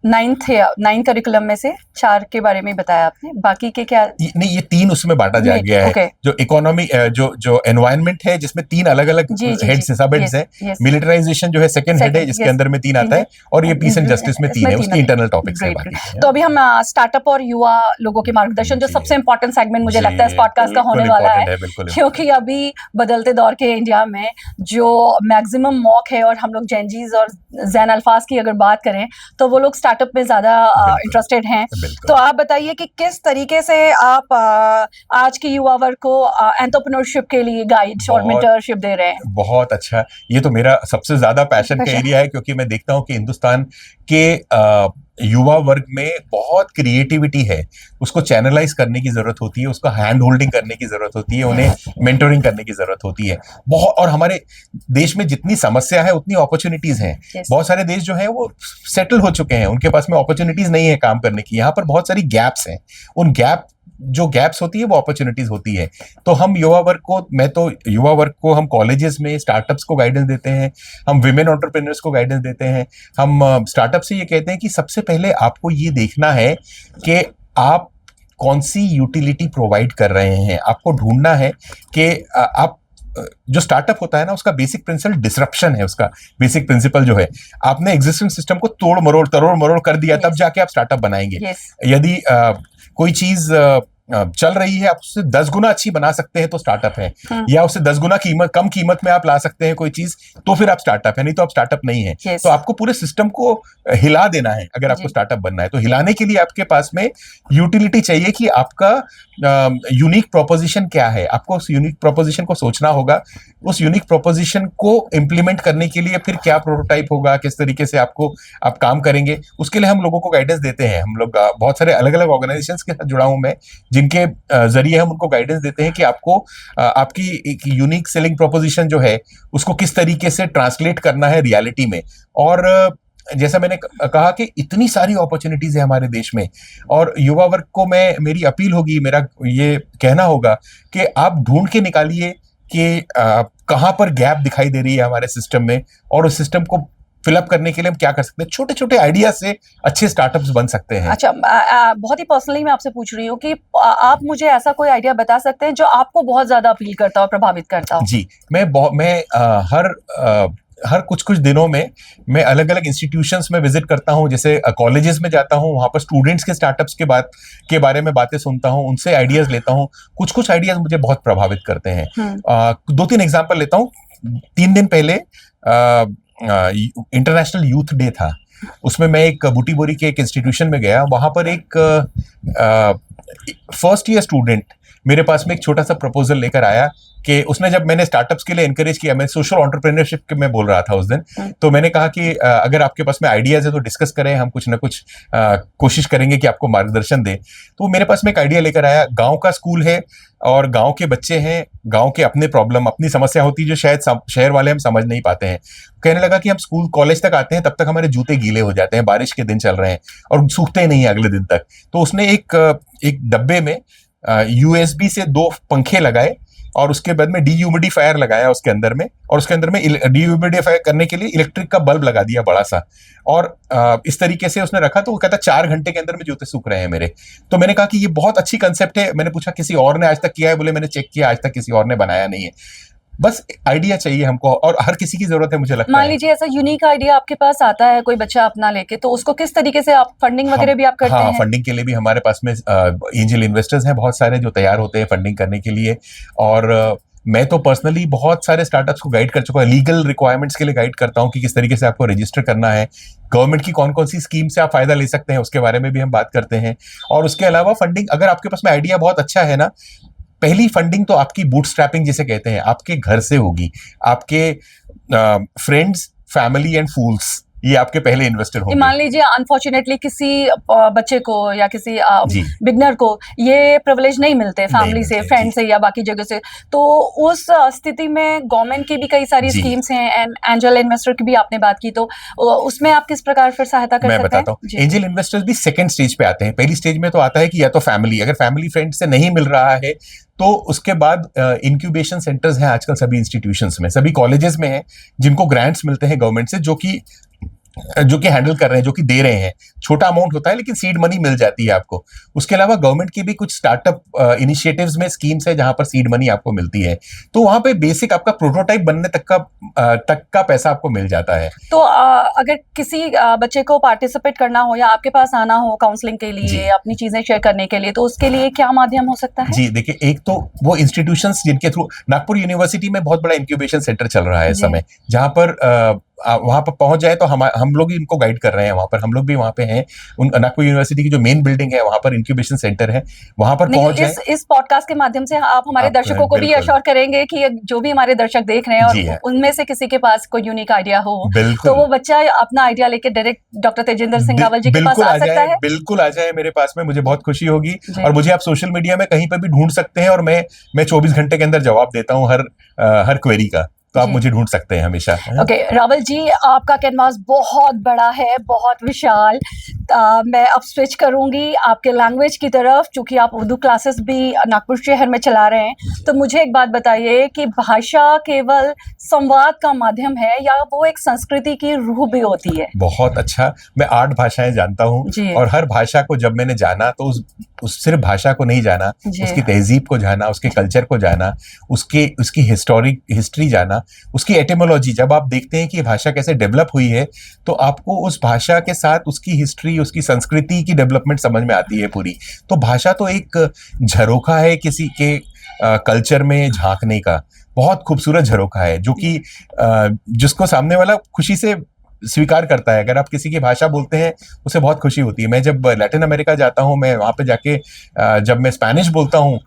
9 करिकुलम में से 4 के बारे में बताया आपने, बाकी के क्या? नहीं, ये 3 उसमें बांटा जा गया है। जो इकोनॉमी, जो एनवायरनमेंट है, जिसमें 3 अलग अलग हेड्स हैं, सब हेड्स हैं। मिलिटराइजेशन जो है सेकंड हेड है, जिसके अंदर में 3 आता है, और ये पीस एंड जस्टिस में 3 है, उसके इंटरनल टॉपिक्स है बाकी। तो अभी हम स्टार्टअप और युवा लोगों के मार्गदर्शन, जो सबसे इंपॉर्टेंट सेगमेंट मुझे लगता है इस पॉडकास्ट का होने वाला है, क्योंकि अभी बदलते दौर के इंडिया में जो मैक्सिमम मॉक है, और हम लोग जेनजीज और जैन अल्फाज की अगर बात करें तो वो लोग स्टार्टअप में ज्यादा इंटरेस्टेड हैं। तो आप बताइए कि किस तरीके से आप आज की युवा वर्ग को एंटरप्रेन्योरशिप के लिए गाइड और मेंटरशिप दे रहे हैं? बहुत अच्छा, ये तो मेरा सबसे ज्यादा पैशन का एरिया है, क्योंकि मैं देखता हूँ कि हिंदुस्तान के युवा वर्ग में बहुत क्रिएटिविटी है। उसको चैनलाइज करने की जरूरत होती है, उसको हैंड होल्डिंग करने की जरूरत होती है, उन्हें मेंटोरिंग करने की जरूरत होती है बहुत। और हमारे देश में जितनी समस्या है उतनी अपॉर्चुनिटीज हैं। बहुत सारे देश जो हैं वो सेटल हो चुके हैं, उनके पास में अपॉर्चुनिटीज नहीं है काम करने की। यहाँ पर बहुत सारी गैप्स हैं। उन जो गैप्स होती है वो अपॉर्चुनिटीज होती है। तो हम युवा वर्ग को हम कॉलेजेस में स्टार्टअप्स को गाइडेंस देते हैं, हम विमेन एंटरप्रेन्योर्स को गाइडेंस देते हैं। हम स्टार्टअप से ये कहते हैं कि सबसे पहले आपको ये देखना है कि आप कौन सी यूटिलिटी प्रोवाइड कर रहे हैं। आपको ढूंढना है कि आप, जो स्टार्टअप होता है ना, उसका बेसिक प्रिंसिपल डिसरप्शन है। उसका बेसिक प्रिंसिपल जो है, आपने एग्जिस्टिंग सिस्टम को तरोड़ मरोड़ कर दिया, तब जाके आप स्टार्टअप बनाएंगे। यदि कोई चीज चल रही है, आप उससे 10 गुना अच्छी बना सकते हैं तो स्टार्टअप है, या उससे 10 गुना कम कीमत में आप ला सकते हैं कोई चीज, तो फिर आप स्टार्टअप है, नहीं तो आप स्टार्टअप नहीं है। तो आपको पूरे सिस्टम को हिला देना है अगर आपको स्टार्टअप बनना है। तो हिलाने के लिए आपके पास में यूटिलिटी चाहिए कि आपका यूनिक प्रोपोजिशन क्या है। आपको उस यूनिक प्रोपोजिशन को सोचना होगा, उस यूनिक प्रोपोजिशन को इम्प्लीमेंट करने के लिए फिर क्या प्रोटोटाइप होगा, किस तरीके से आप काम करेंगे, उसके लिए हम लोगों को गाइडेंस देते हैं। हम लोग बहुत सारे अलग अलग ऑर्गेनाइजेशंस के साथ जुड़ा हूं मैं, जिनके जरिए हम उनको गाइडेंस देते हैं कि आपको आपकी एक यूनिक सेलिंग प्रोपोजिशन जो है उसको किस तरीके से ट्रांसलेट करना है रियलिटी में। और जैसा मैंने कहा कि इतनी सारी अपॉर्चुनिटीज है हमारे देश में, और युवा वर्ग को मेरी अपील होगी, मेरा ये कहना होगा कि आप ढूंढ के निकालिए कि कहाँ पर गैप दिखाई दे रही है हमारे सिस्टम में, और उस सिस्टम को फिलअप करने के लिए हम क्या कर सकते हैं। छोटे छोटे आइडिया से अच्छे स्टार्टअप्स बन सकते हैं। अच्छा, बहुत ही पर्सनली मैं आपसे पूछ रही हूँ कि आप मुझे ऐसा कोई आइडिया बता सकते हैं जो आपको बहुत ज्यादा अपील करता हो, प्रभावित करता हो? जी, मैं हर कुछ कुछ दिनों में मैं अलग अलग इंस्टीट्यूशंस में विजिट करता हूँ, जैसे कॉलेजेस में जाता हूँ, वहाँ पर स्टूडेंट्स के स्टार्टअप्स के बारे में बातें सुनता हूँ, उनसे आइडियाज लेता हूँ। कुछ कुछ आइडियाज मुझे बहुत प्रभावित करते हैं। दो तीन एग्जाम्पल लेता हूँ। 3 दिन पहले इंटरनेशनल यूथ डे था, उसमें मैं एक बूटी बोरी के एक इंस्टीट्यूशन में गया। वहां पर एक फर्स्ट ईयर स्टूडेंट मेरे पास में एक छोटा सा प्रपोजल लेकर आया कि उसने, जब मैंने स्टार्टअप्स के लिए एनकरेज किया, मैं सोशल एंटरप्रेन्योरशिप के मैं बोल रहा था उस दिन, तो मैंने कहा कि अगर आपके पास में आइडियाज है तो डिस्कस करें, हम कुछ ना कुछ कोशिश करेंगे कि आपको मार्गदर्शन दें। तो मेरे पास में एक आइडिया लेकर आया। गांव का स्कूल है और गांव के बच्चे हैं, गांव के अपने प्रॉब्लम, अपनी समस्या होती है जो शायद शहर वाले हम समझ नहीं पाते हैं। कहने लगा कि हम स्कूल कॉलेज तक आते हैं, तब तक हमारे जूते गीले हो जाते हैं, बारिश के दिन चल रहे हैं और सूखते ही नहीं है अगले दिन तक। तो उसने एक डब्बे में यूएसबी से 2 पंखे लगाए और उसके बाद में डीह्यूमिडिफायर लगाया उसके अंदर में, और उसके अंदर में डीह्यूमिडिफायर करने के लिए इलेक्ट्रिक का बल्ब लगा दिया बड़ा सा, और इस तरीके से उसने रखा। तो वो कहता 4 घंटे के अंदर में जूते सूख रहे हैं मेरे। तो मैंने कहा कि ये बहुत अच्छी कंसेप्ट है। मैंने पूछा किसी और ने आज तक किया है? बोले मैंने चेक किया, आज तक किसी और ने बनाया नहीं है। बस आइडिया चाहिए हमको, और हर किसी की जरूरत है, मुझे लगता मान है। लीजिए ऐसा यूनिक आइडिया आपके पास आता है कोई बच्चा अपना लेके, तो उसको किस तरीके से आप फंडिंग वगैरह भी आप करते हाँ, हैं? फंडिंग के लिए भी हमारे पास में एंजल इन्वेस्टर्स हैं बहुत सारे जो तैयार होते हैं फंडिंग करने के लिए। और मैं तो पर्सनली बहुत सारे स्टार्टअप्स को गाइड कर चुका हूँ। लीगल रिक्वायरमेंट्स के लिए गाइड करता हूँ कि किस तरीके से आपको रजिस्टर करना है, गवर्नमेंट की कौन कौन सी स्कीम से आप फायदा ले सकते हैं, उसके बारे में भी हम बात करते हैं। और उसके अलावा फंडिंग, अगर आपके पास में आइडिया बहुत अच्छा है ना, पहली फंडिंग तो आपकी बूटस्ट्रैपिंग जिसे कहते हैं, आपके घर से होगी। आपके फ्रेंड्स, फैमिली एंड फूल्स, ये आपके पहले इन्वेस्टर होंगे। मान लीजिए अनफॉर्चुनेटली किसी बच्चे को या किसी जी, बिगनर को ये प्रिविलेज नहीं मिलते नहीं फैमिली से, मिलते, फ्रेंड जी से या बाकी जगह से, तो उस स्थिति में गवर्नमेंट की भी कई सारी जी। स्कीम्स हैं एंड एंजल इन्वेस्टर की भी आपने बात की, तो उसमें आप किस प्रकार फिर सहायता कर मैं सकते हैं? बताता हूँ, जी। एंजल इन्वेस्टर्स भी सेकंड स्टेज पे आते हैं। पहली स्टेज में तो आता है कि या तो फैमिली, अगर फैमिली फ्रेंड से नहीं मिल रहा है तो उसके बाद इंक्यूबेशन सेंटर्स हैं आजकल सभी इंस्टीट्यूशंस में, सभी कॉलेजेस में हैं, जिनको ग्रांट्स मिलते हैं गवर्नमेंट से, जो कि हैंडल कर रहे हैं, जो कि दे रहे हैं। छोटा अमाउंट होता है लेकिन सीड मनी मिल जाती है आपको। उसके अलावा गवर्नमेंट की भी कुछ स्टार्टअप इनिशिएटिव्स में स्कीम्स है जहां पर सीड मनी आपको मिलती है। तो वहां पे बेसिक आपका प्रोटोटाइप बनने तक का पैसा आपको मिल जाता है। तो अगर किसी बच्चे को पार्टिसिपेट करना हो या आपके पास आना हो काउंसलिंग के जी लिए, अपनी चीजें शेयर करने के लिए, तो उसके लिए क्या माध्यम हो सकता है? जी, देखिए, एक तो वो इंस्टीट्यूशंस जिनके थ्रू, नागपुर यूनिवर्सिटी में बहुत बड़ा इंक्यूबेशन सेंटर चल रहा है इस जी। समय, जहां पर वहां पर पहुंच जाए तो हम लोग ही इनको गाइड कर रहे हैं। वहां पर हम लोग भी वहां पे हैं। नागपुर यूनिवर्सिटी की जो मेन बिल्डिंग है वहां पर इंक्यूबेशन सेंटर है, वहां पर नहीं, पहुंच जाए। इस पॉडकास्ट के माध्यम से आप हमारे आप दर्शकों को भी बिल्कुल, अश्योर करेंगे कि जो भी हमारे दर्शक देख रहे हैं जी और है, उनमें से किसी के पास कोई यूनिक आइडिया हो, तो बिल्कुल वो बच्चा अपना आइडिया लेके डायरेक्ट डॉक्टर तेजिंदर सिंह रावल जी के पास बिल्कुल आ आ सकता जाए, है। बिल्कुल आ जाए मेरे पास में, मुझे बहुत खुशी होगी। जी। और मुझे आप सोशल मीडिया में कहीं पर भी ढूंढ सकते हैं, और मैं 24 घंटे के अंदर जवाब देता हूँ हर क्वेरी का। तो आप जी। मुझे ढूंढ सकते हैं हमेशा। ओके, रावल जी, आपका कैनवास बहुत बड़ा है, बहुत विशाल। मैं अब स्विच करूंगी आपके लैंग्वेज की तरफ, क्योंकि आप उर्दू क्लासेस भी नागपुर शहर में चला रहे हैं। तो मुझे एक बात बताइए कि भाषा केवल संवाद का माध्यम है या वो एक संस्कृति की रूह भी होती है? बहुत अच्छा, मैं 8 भाषाएं जानता हूँ, जी। और हर भाषा को जब मैंने जाना तो उस सिर्फ भाषा को नहीं जाना, जी। उसकी तहजीब को जाना, उसके कल्चर को जाना, उसकी हिस्ट्री जाना, उसकी एटिमोलॉजी। जब आप देखते हैं कि ये भाषा कैसे डेवलप हुई है, तो आपको उस भाषा के साथ उसकी हिस्ट्री, उसकी संस्कृति की डेवलपमेंट समझ में आती है पूरी। तो भाषा तो एक झरोखा है किसी के कल्चर में झांकने का, बहुत खूबसूरत झरोखा है, जो कि जिसको सामने वाला खुशी से स्वीकार करता है। अगर आप किसी की भाषा बोलते हैं, उसे बहुत खुशी होती है। मैं जब लैटिन अमेरिका जाता हूँ, मैं वहां पे जाके जब मैं स्पेनिश बोलता हूँ,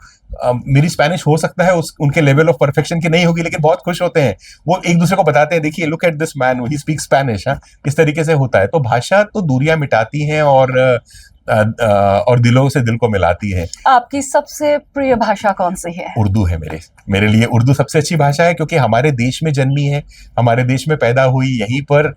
मेरी स्पेनिश हो सकता है उनके लेवल ऑफ परफेक्शन की नहीं होगी, लेकिन बहुत खुश होते हैं। वो एक दूसरे को बताते हैं, देखिए, look at this man, he speak Spanish. इस तरीके से होता है। तो भाषा तो दूरियां मिटाती हैं और दिलों से दिल को मिलाती है। आपकी सबसे प्रिय भाषा कौन सी है? उर्दू है मेरे लिए उर्दू सबसे अच्छी भाषा है, क्योंकि हमारे देश में जन्मी है, हमारे देश में पैदा हुई, यहीं पर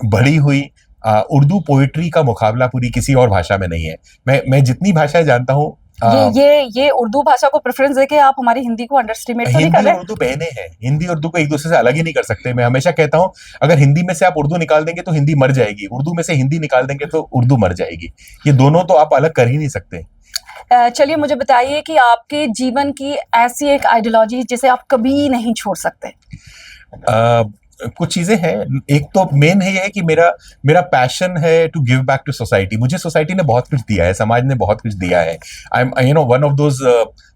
बड़ी हुई। उर्दू पोइट्री का मुकाबला पूरी किसी और भाषा में नहीं है। मैं जितनी भाषाएं जानता हूँ, ये उर्दू भाषा को प्रेफरेंस देके आप हमारी हिंदी को अंडरस्टिमेट तो नहीं कर हिंदी रहे? और उर्दू बहने हैं, हिंदी और उर्दू को एक दूसरे से अलग ही नहीं कर सकते। मैं हमेशा कहता हूँ अगर हिंदी में से आप उर्दू निकाल देंगे तो हिंदी मर जाएगी, उर्दू में से हिंदी निकाल देंगे तो उर्दू मर जाएगी। ये दोनों तो आप अलग कर ही नहीं सकते। चलिए मुझे बताइए कि आपके जीवन की ऐसी एक आइडियोलॉजी जिसे आप कभी नहीं छोड़ सकते। अ, कुछ चीजें हैं। एक तो मेन है ये है कि मेरा मेरा पैशन है to give back to society. मुझे सोसाइटी ने बहुत कुछ दिया है, समाज ने बहुत कुछ दिया है। I am one of those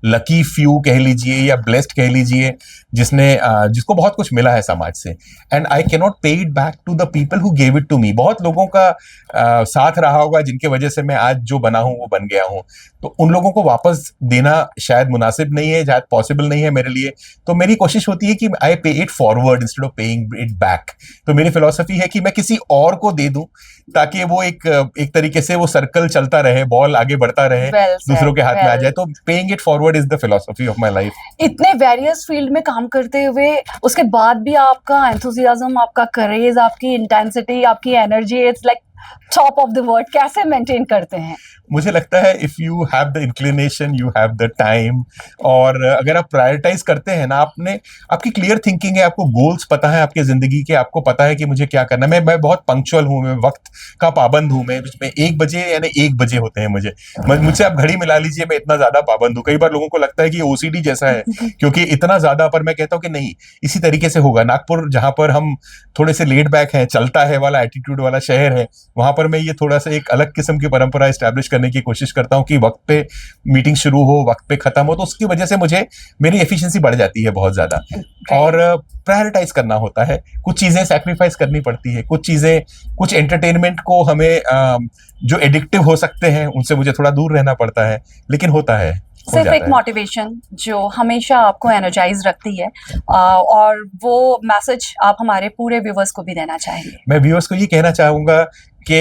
lucky few कह लीजिए या ब्लेस्ड कह लीजिए जिसको बहुत कुछ मिला है समाज से, and I can not pay it back to the people who gave it to me. बहुत लोगों का साथ रहा होगा जिनके वजह से मैं आज जो बना हूं वो बन गया हूं, तो उन लोगों को वापस देना शायद मुनासिब नहीं है, शायद पॉसिबल नहीं है मेरे लिए। तो मेरी कोशिश होती है कि आई पे it forward instead of paying it back. तो मेरी फिलॉसफी है कि मैं किसी और को दे दूं ताकि वो एक तरीके से वो सर्कल चलता रहे, बॉल आगे बढ़ता रहे, दूसरों के हाथ में आ जाए। तो paying it forward is the philosophy of my life. इतने वेरियस फील्ड में काम करते हुए उसके बाद भी आपका एंथुसियाज्म, आपका करेज, आपकी इंटेंसिटी, आपकी energy, it's like top of the world. कैसे मेंटेन करते हैं? मुझे लगता है if you have the inclination, you have the time, और अगर आप प्रायोरिटाइज करते हैं ना, आपकी क्लियर थिंकिंग है, आपको गोल्स पता है आपके जिंदगी के, आपको पता है कि मुझे क्या करना है। मैं बहुत पंक्चुअल हूँ, मैं वक्त का पाबंद हूँ। मैं 1 बजे यानी 1 बजे होते हैं मुझसे आप घड़ी मिला लीजिए, मैं इतना ज्यादा पाबंद हूँ। कई बार लोगों को लगता है कि ओसीडी जैसा है क्योंकि इतना ज्यादा, पर मैं कहता हूँ कि नहीं, इसी तरीके से होगा। नागपुर जहां पर हम थोड़े से लेड बैक है, चलता है वाला एटीट्यूड वाला शहर है, वहां पर मैं ये थोड़ा सा एक अलग किस्म की परंपरा एस्टैब्लिश करने की कोशिश करता हूं कि वक्त पे मीटिंग शुरू हो, वक्त पे खत्म हो। तो उसकी वजह से मेरी एफिशिएंसी बढ़ जाती है बहुत ज्यादा। और प्रायोरिटाइज करना होता है, कुछ चीजें सैक्रिफाइस करनी पड़ती है, कुछ एंटरटेनमेंट को हमें जो एडिक्टिव हो सकते हैं उनसे मुझे थोड़ा दूर रहना पड़ता है, लेकिन होता है। सिर्फ एक मोटिवेशन जो हमेशा आपको एनर्जाइज रखती है, और वो मैसेज आप हमारे पूरे व्यूवर्स को भी देना चाहेंगे? मैं व्यूअर्स को ये कहना चाहूंगा कि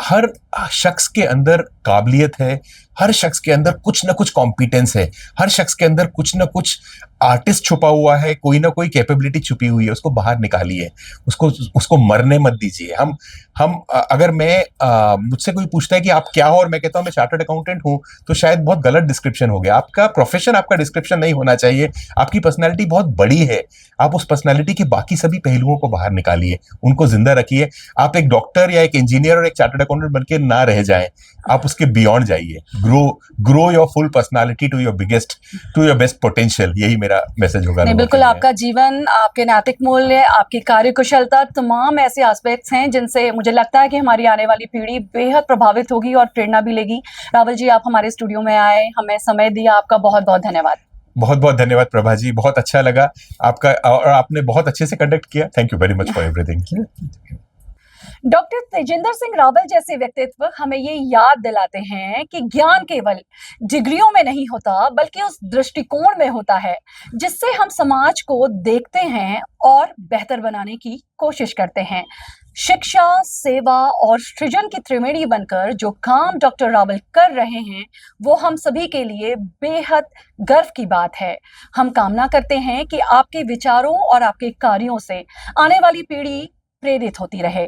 हर शख्स के अंदर काबिलियत है, हर शख्स के अंदर कुछ ना कुछ कॉम्पिटेंस है, हर शख्स के अंदर कुछ ना कुछ आर्टिस्ट छुपा हुआ है, कोई ना कोई कैपेबिलिटी छुपी हुई है। उसको बाहर निकालिए, उसको मरने मत दीजिए। अगर मुझसे कोई पूछता है कि आप क्या हो और मैं कहता हूं मैं चार्टर्ड अकाउंटेंट हूं, तो शायद बहुत गलत डिस्क्रिप्शन हो गया। आपका प्रोफेशन आपका डिस्क्रिप्शन नहीं होना चाहिए। आपकी पर्सनैलिटी बहुत बड़ी है, आप उस पर्सनैलिटी के बाकी सभी पहलुओं को बाहर निकालिए, उनको जिंदा रखिए। आप एक डॉक्टर या एक इंजीनियर और एक चार्टर्ड अकाउंटेंट बनके ना रह जाएं, आप उसके बियॉन्ड जाइए। Grow your full personality to your best potential. यही मेरा मैसेज होगा। नहीं, बिल्कुल। आपका जीवन, आपके नैतिक मूल्य, आपकी कार्यकुशलता, तमाम ऐसे एस्पेक्ट्स हैं जिनसे मुझे लगता है कि हमारी आने वाली पीढ़ी बेहद प्रभावित होगी और प्रेरणा भी लेगी। रावल जी, आप हमारे स्टूडियो में आए, हमें समय दिया, आपका बहुत बहुत धन्यवाद। बहुत बहुत धन्यवाद प्रभा जी, बहुत अच्छा लगा आपका, और आपने बहुत अच्छे से कंडक्ट किया। Thank you very much for everything. Doctor Tejinder Singh Rawal जैसे व्यक्तित्व हमें ये याद दिलाते हैं कि ज्ञान केवल डिग्रियों में नहीं होता, बल्कि उस दृष्टिकोण में होता है जिससे हम समाज को देखते हैं और बेहतर बनाने की कोशिश करते हैं। शिक्षा, सेवा और सृजन की त्रिवेणी बनकर जो काम डॉक्टर रावल कर रहे हैं, वो हम सभी के लिए बेहद गर्व की बात है। हम कामना करते हैं कि आपके विचारों और आपके कार्यों से आने वाली पीढ़ी प्रेरित होती रहे।